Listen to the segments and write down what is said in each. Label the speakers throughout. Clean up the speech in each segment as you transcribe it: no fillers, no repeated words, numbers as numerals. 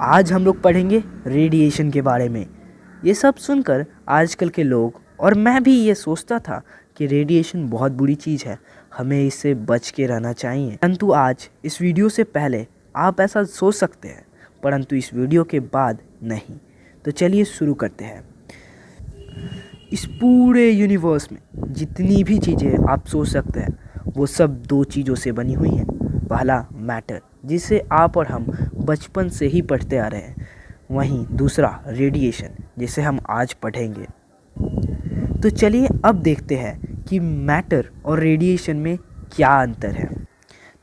Speaker 1: आज हम लोग पढ़ेंगे रेडिएशन के बारे में। ये सब सुनकर आजकल के लोग और मैं भी ये सोचता था कि रेडिएशन बहुत बुरी चीज़ है, हमें इससे बच के रहना चाहिए। परंतु आज इस वीडियो से पहले आप ऐसा सोच सकते हैं, परंतु इस वीडियो के बाद नहीं। तो चलिए शुरू करते हैं। इस पूरे यूनिवर्स में जितनी भी चीज़ें आप सोच सकते हैं वो सब दो चीज़ों से बनी हुई हैं। पहला मैटर, जिसे आप और हम बचपन से ही पढ़ते आ रहे हैं, वहीं दूसरा रेडिएशन, जिसे हम आज पढ़ेंगे। तो चलिए अब देखते हैं कि मैटर और रेडिएशन में क्या अंतर है।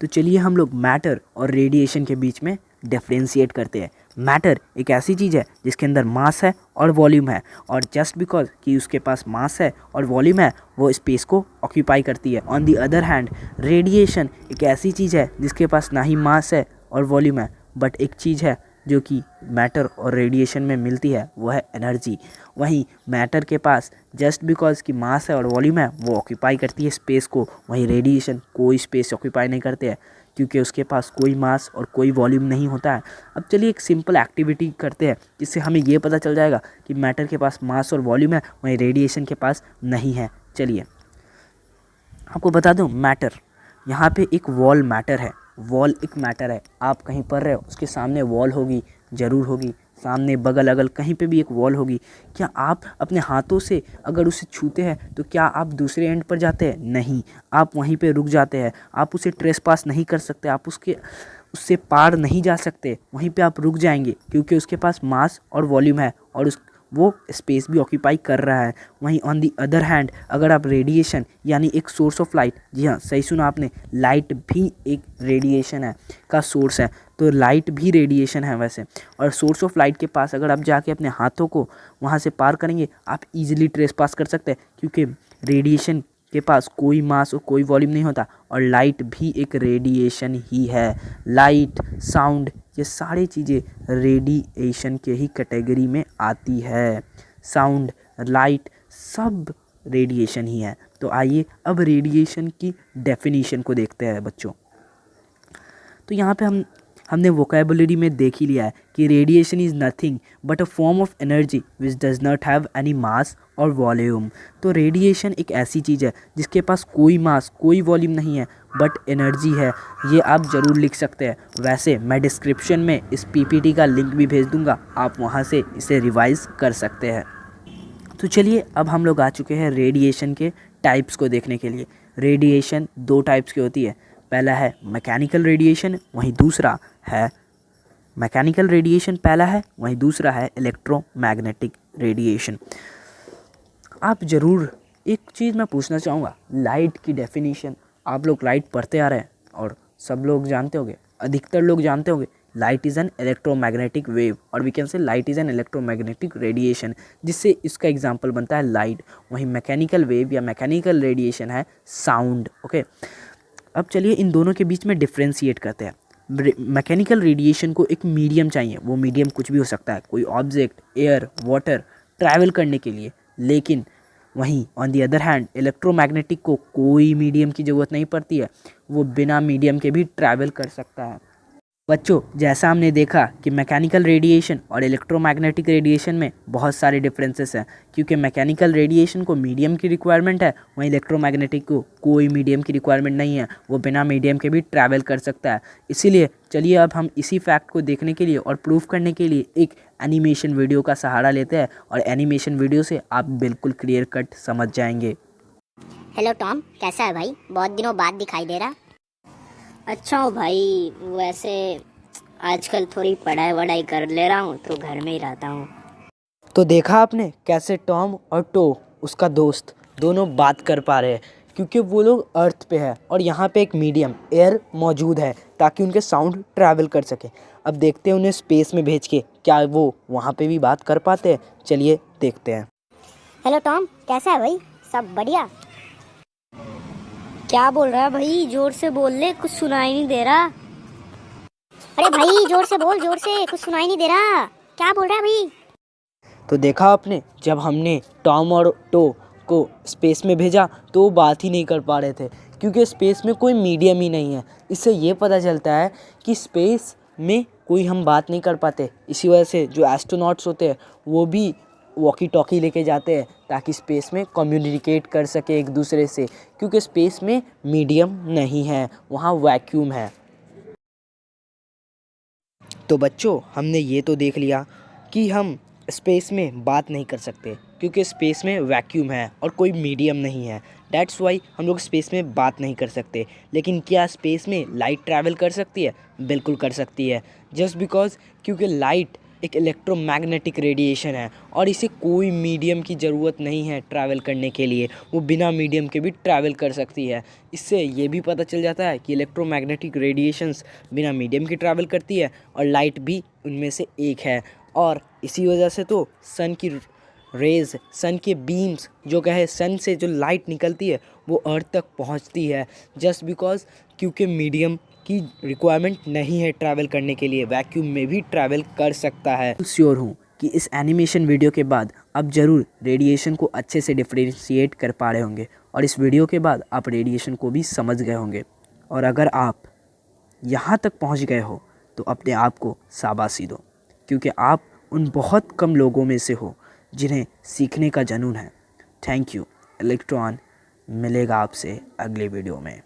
Speaker 1: तो चलिए हम लोग मैटर और रेडिएशन के बीच में डिफरेंशिएट करते हैं। मैटर एक ऐसी चीज़ है जिसके अंदर मास है और वॉल्यूम है, और जस्ट बिकॉज कि उसके पास मास है और वॉल्यूम है वो स्पेस को ऑक्यूपाई करती है। On the other hand radiation एक ऐसी चीज़ है जिसके पास ना ही मास है और वॉल्यूम है, बट एक चीज़ है जो कि मैटर और रेडिएशन में मिलती है, वो है एनर्जी। वहीं मैटर के पास जस्ट बिकॉज कि मास है और वॉल्यूम है वो ऑक्यूपाई करती है स्पेस को, वहीं रेडिएशन कोई स्पेस ऑक्यूपाई नहीं करते हैं क्योंकि उसके पास कोई मास और कोई वॉल्यूम नहीं होता है। अब चलिए एक सिंपल एक्टिविटी करते हैं जिससे हमें ये पता चल जाएगा कि मैटर के पास मास और वॉल्यूम है, वहीं रेडिएशन के पास नहीं है। चलिए आपको बता दूं, मैटर, यहाँ पे एक वॉल मैटर है, वॉल एक मैटर है। आप कहीं पढ़ रहे हो, उसके सामने वॉल होगी, ज़रूर होगी, सामने बगल अगल कहीं पे भी एक वॉल होगी। क्या आप अपने हाथों से अगर उसे छूते हैं तो क्या आप दूसरे एंड पर जाते हैं? नहीं, आप वहीं पे रुक जाते हैं। आप उसे ट्रेस पास नहीं कर सकते, आप उससे पार नहीं जा सकते, वहीं पे आप रुक जाएंगे क्योंकि उसके पास मास और वॉल्यूम है और वो स्पेस भी ऑक्यूपाई कर रहा है। वहीं ऑन दी अदर हैंड अगर आप रेडिएशन यानी एक सोर्स ऑफ लाइट, जी हाँ सही सुना आपने, लाइट भी एक रेडिएशन है का सोर्स है, तो लाइट भी रेडिएशन है वैसे। और सोर्स ऑफ लाइट के पास अगर आप जाके अपने हाथों को वहाँ से पार करेंगे, आप इजीली ट्रेस पास कर सकते हैं क्योंकि रेडिएशन के पास कोई मास और कोई वॉल्यूम नहीं होता, और लाइट भी एक रेडिएशन ही है। लाइट, साउंड, ये सारी चीज़ें रेडिएशन के ही कैटेगरी में आती है। साउंड, लाइट सब रेडिएशन ही है। तो आइए अब रेडिएशन की डेफिनेशन को देखते हैं बच्चों। तो यहाँ पे हमने वोकैबुलरी में देख ही लिया है कि radiation is nothing but a form of energy which does not have any mass और वॉल्यूम। तो रेडिएशन एक ऐसी चीज़ है जिसके पास कोई मास कोई वॉल्यूम नहीं है बट एनर्जी है। ये आप ज़रूर लिख सकते हैं। वैसे मैं डिस्क्रिप्शन में इस पीपीटी का लिंक भी भेज दूंगा, आप वहाँ से इसे रिवाइज कर सकते हैं। तो चलिए अब हम लोग आ चुके हैं रेडिएशन के टाइप्स को देखने के लिए। रेडिएशन दो टाइप्स की होती है, पहला है मैकेनिकल रेडिएशन, वहीं दूसरा है इलेक्ट्रोमैग्नेटिक रेडिएशन। आप ज़रूर एक चीज़ मैं पूछना चाहूँगा, लाइट की डेफिनेशन आप लोग लाइट पढ़ते आ रहे हैं और सब लोग जानते होंगे, अधिकतर लोग जानते होंगे, light is an electromagnetic wave और we can say light is an electromagnetic radiation, जिससे इसका एग्जांपल बनता है लाइट। वहीं मैकेनिकल वेव या मैकेनिकल रेडिएशन है साउंड। ओके, अब चलिए इन दोनों के बीच में डिफ्रेंशिएट करते हैं। मैकेनिकल रेडिएशन को एक मीडियम चाहिए, वो मीडियम कुछ भी हो सकता है, कोई ऑब्जेक्ट, एयर, वाटर, ट्रैवल करने के लिए। लेकिन वहीं on the other hand electromagnetic को कोई मीडियम की ज़रूरत नहीं पड़ती है, वो बिना मीडियम के भी ट्रैवल कर सकता है। बच्चों, जैसा हमने देखा कि मैकेनिकल रेडिएशन और इलेक्ट्रोमैग्नेटिक रेडिएशन में बहुत सारे डिफरेंसेस हैं, क्योंकि मैकेनिकल रेडिएशन को मीडियम की रिक्वायरमेंट है, वहीं इलेक्ट्रोमैग्नेटिक को कोई मीडियम की रिक्वायरमेंट नहीं है, वो बिना मीडियम के भी ट्रैवल कर सकता है। इसीलिए चलिए अब हम इसी फैक्ट को देखने के लिए और प्रूफ करने के लिए एक एनिमेशन वीडियो का सहारा लेते हैं, और एनिमेशन वीडियो से आप बिल्कुल क्लियर कट समझ जाएंगे।
Speaker 2: हेलो टॉम, कैसा है भाई? बहुत दिनों बाद दिखाई दे रहा।
Speaker 3: अच्छा हो भाई, वैसे आजकल थोड़ी पढ़ाई वढ़ाई कर ले रहा हूँ तो घर में ही रहता हूँ।
Speaker 1: तो देखा आपने कैसे टॉम और टो, उसका दोस्त, दोनों बात कर पा रहे हैं क्योंकि वो लोग अर्थ पे है और यहाँ पे एक मीडियम एयर मौजूद है ताकि उनके साउंड ट्रैवल कर सके। अब देखते हैं उन्हें स्पेस में भेज के क्या वो वहाँ पे भी बात कर पाते हैं। चलिए देखते हैं।
Speaker 2: हेलो टॉम, कैसा है भाई? सब बढ़िया?
Speaker 3: क्या बोल रहा है भाई? जोर से बोल ले, कुछ सुनाई नहीं दे रहा।
Speaker 2: अरे भाई जोर से बोल, जोर से, कुछ सुनाई नहीं दे रहा। क्या बोल रहा है भाई?
Speaker 1: तो देखा आपने, जब हमने टॉम और टो को स्पेस में भेजा तो वो बात ही नहीं कर पा रहे थे क्योंकि स्पेस में कोई मीडियम ही नहीं है। इससे ये पता चलता है कि स्पेस में कोई हम बात नहीं कर पाते। इसी वजह से जो एस्ट्रोनॉट्स होते हैं वो भी वॉकी टॉकी लेके जाते हैं ताकि स्पेस में कम्युनिकेट कर सके एक दूसरे से, क्योंकि स्पेस में मीडियम नहीं है, वहाँ वैक्यूम है। तो बच्चों, हमने ये तो देख लिया कि हम स्पेस में बात नहीं कर सकते क्योंकि स्पेस में वैक्यूम है और कोई मीडियम नहीं है। डैट्स वाई हम लोग स्पेस में बात नहीं कर सकते। लेकिन क्या स्पेस में लाइट ट्रैवल कर सकती है? बिल्कुल कर सकती है। जस्ट बिकॉज क्योंकि लाइट एक इलेक्ट्रोमैग्नेटिक रेडिएशन है और इसे कोई मीडियम की ज़रूरत नहीं है ट्रैवल करने के लिए, वो बिना मीडियम के भी ट्रैवल कर सकती है। इससे ये भी पता चल जाता है कि इलेक्ट्रोमैग्नेटिक रेडिएशंस बिना मीडियम की ट्रैवल करती है और लाइट भी उनमें से एक है। और इसी वजह से तो सन की रेज़, सन के बीम्स जो कहे, सन से जो लाइट निकलती है वो अर्थ तक पहुंचती है, जस्ट बिकॉज क्योंकि मीडियम की रिक्वायरमेंट नहीं है ट्रैवल करने के लिए, वैक्यूम में भी ट्रैवल कर सकता है। श्योर हूँ कि इस एनिमेशन वीडियो के बाद आप ज़रूर रेडिएशन को अच्छे से डिफ्रेंशिएट कर पा रहे होंगे और इस वीडियो के बाद आप रेडिएशन को भी समझ गए होंगे। और अगर आप यहाँ तक पहुँच गए हो तो अपने आप को शाबाशी दो, क्योंकि आप उन बहुत कम लोगों में से हो जिन्हें सीखने का जुनून है। Thank you electron. मिलेगा आपसे अगले वीडियो में।